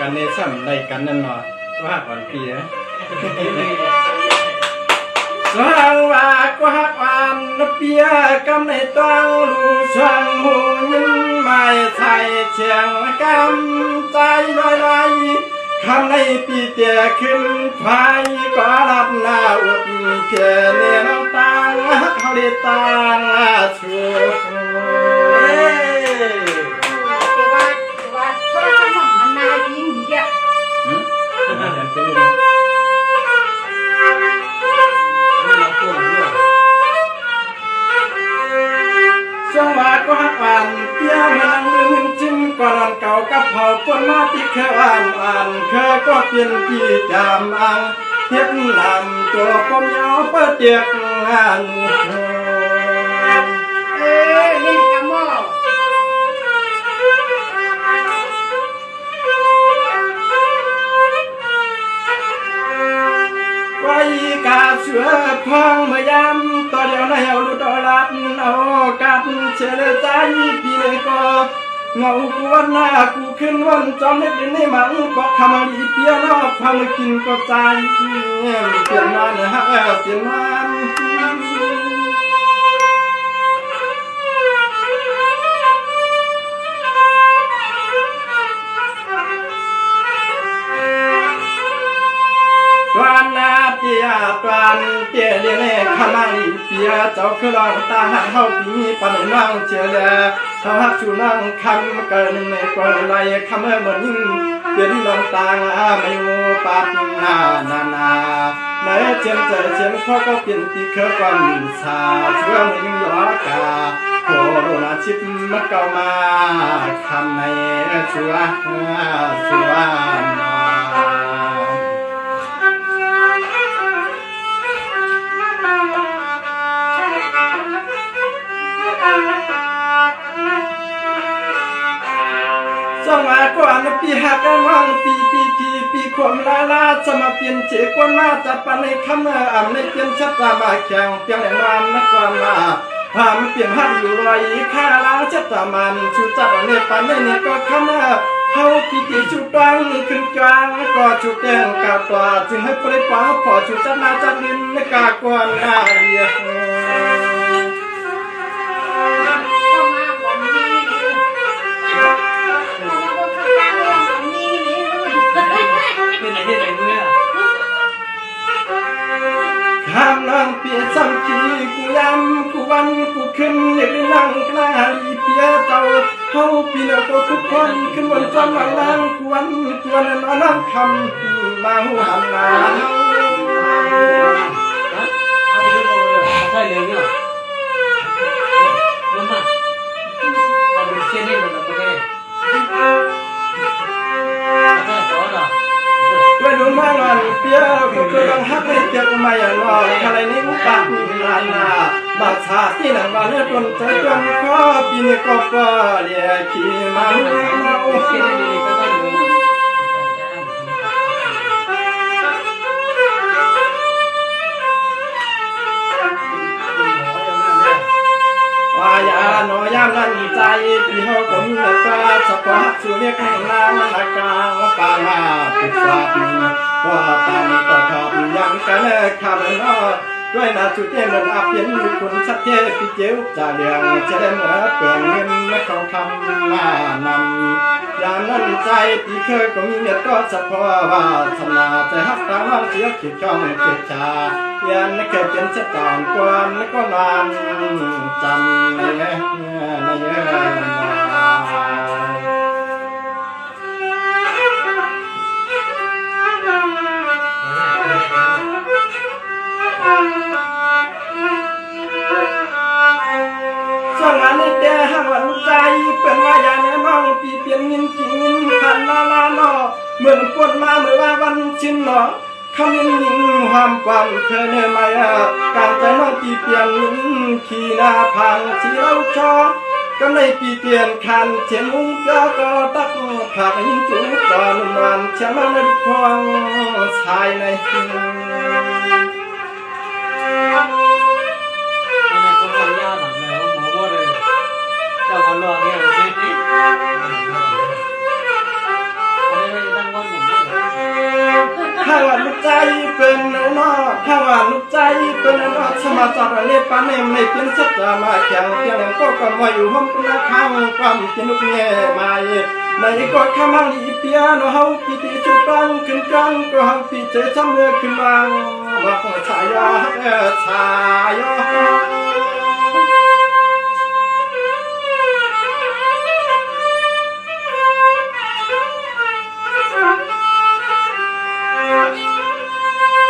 กันในซ้ำได้กันนั่นหน่อยว่าก่อนปีนะสว่างว่ากว่าหวานเปียกำในต้องรู้ช่างหูยินไม่ใส่เชียงกำใจลอยลอยคำในปีเตียขึ้นไฟก็รับหน้าอุดเพียเนื้อตังเขาได้ตังชัวจังหวะก็หักอ่านเตี้ยมันนั่งจิ้มก่อนเก่ากับเผาปนมาที่เคยอ่านเคยก็เปลี่ยนที่จำอังเทียบนำตัวปมยาวเปิดเตียกงานนี่กะโมไว้กาเสือพองเมื่อยามต่อเดียวในเอาลุดลัดเอากับเชลใจพี่เลยก็เงากวนหน้ากูขึ้นวันจอมเล็ดในหมังบอกคำลีเปียนอกพามากินก็ใจเปลี่ยนมันฮะเปลี่ยนมันตวนนาเตียตวนเตียเลี้ยงขมาลีเปียเจ้าคือลองตาหักเฮาปีปนน้องเจริญถ้าหักชูน้องคำเกินในกวนไรคำเหมือนยิ่งเปลี่ยนลองตาไม่มูปัดนานาในเจียนเจอเจียนพ่อก็เปลี่ยนตีเคยความสาช่วงยิ่งย้อนกาโคโรนาชิดมัดเก่ามาคำในชัวชัวสมัยก่อนปีหักกันว่างปีความลาจะมาเปลี่ยนเจกวนมาจะปันในคำอ่ำในเปลี่ยนชัดตาบาแข็งเปลี่ยนแหลมนักความลาหามเปลี่ยนหักอยู่รอยข้าล้างชัดตามันชูจัดในปันในนี่ก็คำเฮาปีติชุดตังขึ้นจางก็ชุดแดงกาตัวจึงให้ปริปาพอชุดจัดนาจัดลินในกากวนนาเดียห้ามนั่งเปียจำขี้กูยำกูวันกูขึ้นเด็กนั่งกล้าลีเปียเจ้าเฮาปีละก็ทุกคนขึ้นบนจำหลังนั่งกวนมานั่งคำมาหัวนาใช่เลยเนี่ยนั่นน่ะทำเป็นเช่นนี้เลยนะประเทศด้วยดูมาหน่อยเปียก็คือต้องฮักให้เปียก็มาอย่างน้อยอะไรนี้อุปาทมีลานาบาดชาที่หนังบาดเลือดจนใจจนข้อปีนี้ก็ก็เรียขี่มาโอเคดีก็ต้องวายาหนอยามนั่นใจปีเฮาก็มีแต่สะพาสุเรียกนางนากาปามาปิดสัตว่าตามต่อทอบยังกันคำนอด้วยนาจุดเย็นเหมือนอาเพียนคุณชัดเจนพี่เจ้าจ่าเดียงจะได้เหมือนเปลืองเงินและเขาคำมานำอย่างนั้นใจที่เคยก็มีเน็ตก็เฉพาะว่าสนาแต่ฮักตาว่าเสียขีดช่องเกิดชายันเคยเป็นเช่นต่างกวนก็นานจำในสงานเดียหัวใจเป็นว่าอย่างนี้น้องปีเปลี่ยนเงินกินพันลาลาเนาะเหมือนปวดมาเมื่อว่าวันชินเนาะ คำยิงความความเธอเนมาการใจน้องปีเปลี่ยนขี่หน้าพังที่เราชอบก็ในปีเปลี่ยนคันเทียนมุ้งก็ตักผักยิงจุกตอนมันเชื่อมันในพวงชายใน ในคนทำยากหนักเลยหมูโบเลยเจ้าคนรอเนี่ยสิอันนี้ไม่ตั้งก้นหมูเลย ถ้าว่าลูกใจเป็นนอถ้าว่าลูกใจเป็นนอสมาจากเนปาเนมในเพียงสัตว์มาแข่งเพียงก็ก่อนว่าอยู่ห้องคุณข้างความกินลูกแง่มาในกอดข้ามังอีเปียโนเฮาปีติจุปังขึ้นกันก็เฮาปีเจจำเลือขึ้นมาว่าของชายาชายา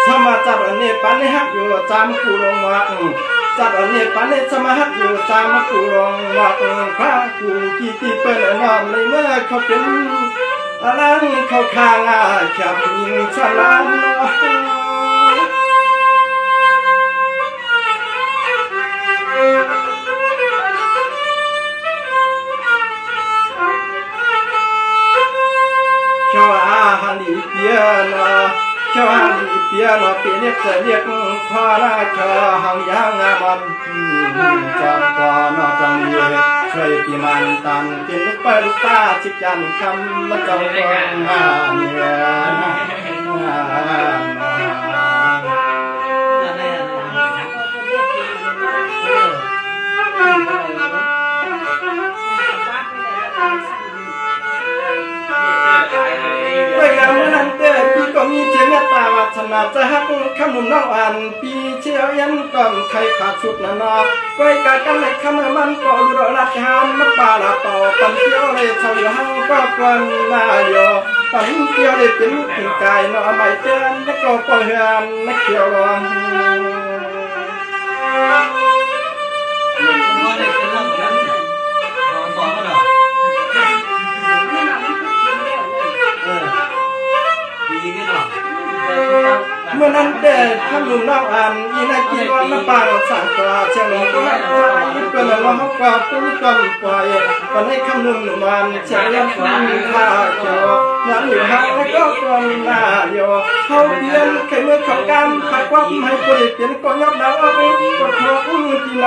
สมาจับอันนี้ปันให้ฮักอยู่จามกูลงมาจับอันนี้ปันให้สมาฮักอยู่จามกูลงมาพระกูกี่ตีเป็นนอมในเมื่อเขาเป็นอะไรเขาข้างขับยิงฉลามชาวฮันดีเปียนะชาวฮันดีเปียนะเปียเรียกจะเรียกพอละชาวหางยางมันจอมก่อนจังเย่ช่วยปีมันตันกินลูกไปลูกตาจิกจันคำละจอมก่อนเนี่ย ไปงานนั้นเด้อพี่ก็มีเทียนตาวัฒนาจะฮักคำนุ่มน้องอันปีเชียวยันก่อนใครขาดชุดนะนอก้อยกากันในคำมันก็รู้รักหามมาป่าละต่อปันเที่ยวเลยชาวหังก็กวนมาโยปันเที่ยวเลยเป็นถึงกายนอไม่เตือนแล้วก็ปล่อยเฮือนนักเที่ยวรอ โบเลยเป็นเรื่องนั้นนอนต่อมาหรอดีขึ้นหรอ เมื่อนั้นเด็กทำหนุ่มน้องอันยีนักกีวันมาป่าเราสั่งตัวเชียงรายก็ไม่พอยิ่งเป็นเราเขาก็ตุ้งต้นปล่อยตอนให้คำหนุ่มมันเชียงยันฟังข้าเขียวยันอยู่ห่างแล้วก็กลนหน้าโยเขาเปลี่ยนใครเมื่อเขาการผักความให้คนเปลี่ยนก็ยอมดาวเอาไปกดหัวที่ไหน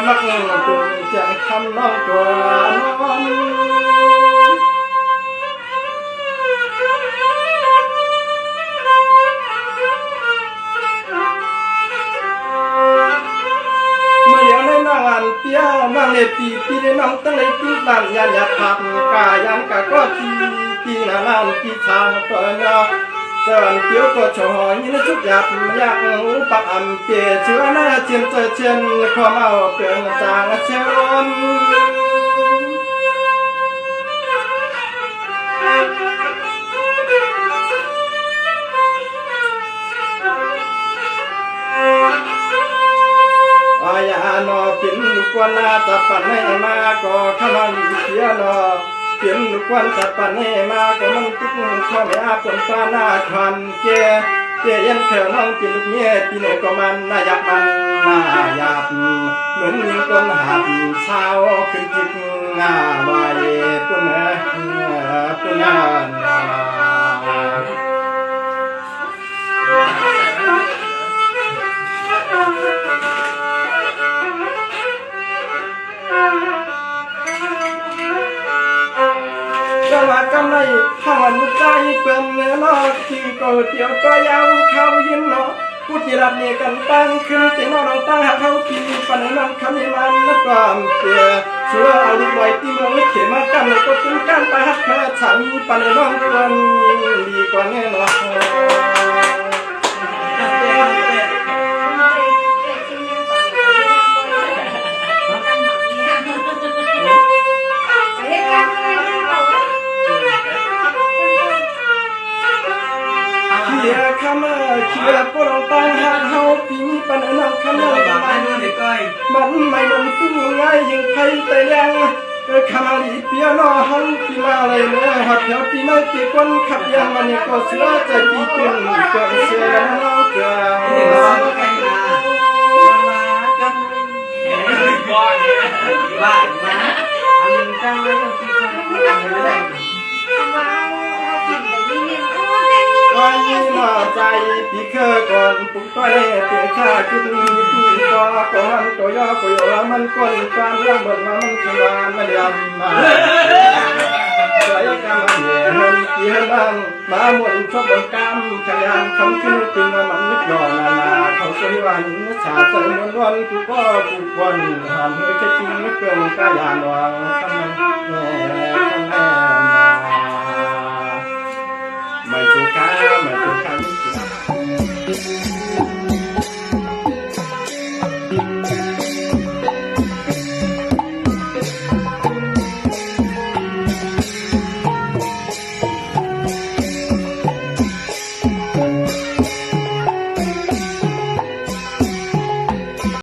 มักตุ้งจะทำน้องตัวนอนเปียนั่งเลยปีเลยน้องตั้งเลยปีบ้านยันยัดผักกายันกะก็ปีนาลานปีทางเปิดเนาะเจินเปียวก็ชอยยินชุกหยับยักอุปอันเปียเชื่อหน้าเชียนเชียนความเอาเปลี่ยนจางเชลนยานอปินลูกวันนาจับปันให้มาก็ขนังเสียนอปินลูกวันจับปันให้มาก็มันตึกข้อแม่ปนฟ้าหน้าคันเจยันเถอน้องปินลูกเมียปีโนก็มันน่ายับมันน่ายับเหมือนยิงก้นหัดเช้าขึ้นจิกงาลอยปุ่นปุ่นก็ว่ากันในห้องลูกใจเป็นเนื้อนอที่ก็เที่ยวก็ยาวเข้ายินเนาะผู้ที่รับเนี่ยกันตั้งขึ้นที่นอนตั้งหาเขาปีปันนั้นคำนี้มันนักความเปียชัวเอาลูกไว้ที่เมืองเขียนมากันก็ถึงการไปหักแค่ฉันปันนั้นควรดีกว่าแน่นอนเขียนปลงตั้งหักเฮาปีปันนั้นคำนั้นมันไม่มันตู้ง่ายยังใครแต่ยัง ขมาลีเปียโนหันปีมาเลยเนื้อหักแถวปีไม่ตีก้นขับยังมันก็เสือใจปีตึงก็เสือน้องเกลือ ก้อนเนี่ย บ้านมาอันจังเลยที่เขาไม่ได้มาเขากินแต่ยิ่งยิ่งโอ้ย ก็ยิ่งหน่าใจปีเคยก่อนปุ๊บไปเตะข้าขึ้นปีก็มันตัวยอก็ยอมันก้นการเรื่องบนมามันขวานมาเดียมมาใจกำลังเหนื่อยเกี่ยวบ้างมาหมดชอบบนกำขยันคำขึ้นตึงมันนึกย้อนนาเขาสวยวันชาใจมวนวันกูก็กูวนหันให้แค่จริงไม่เปลืองกายานวางคำแม่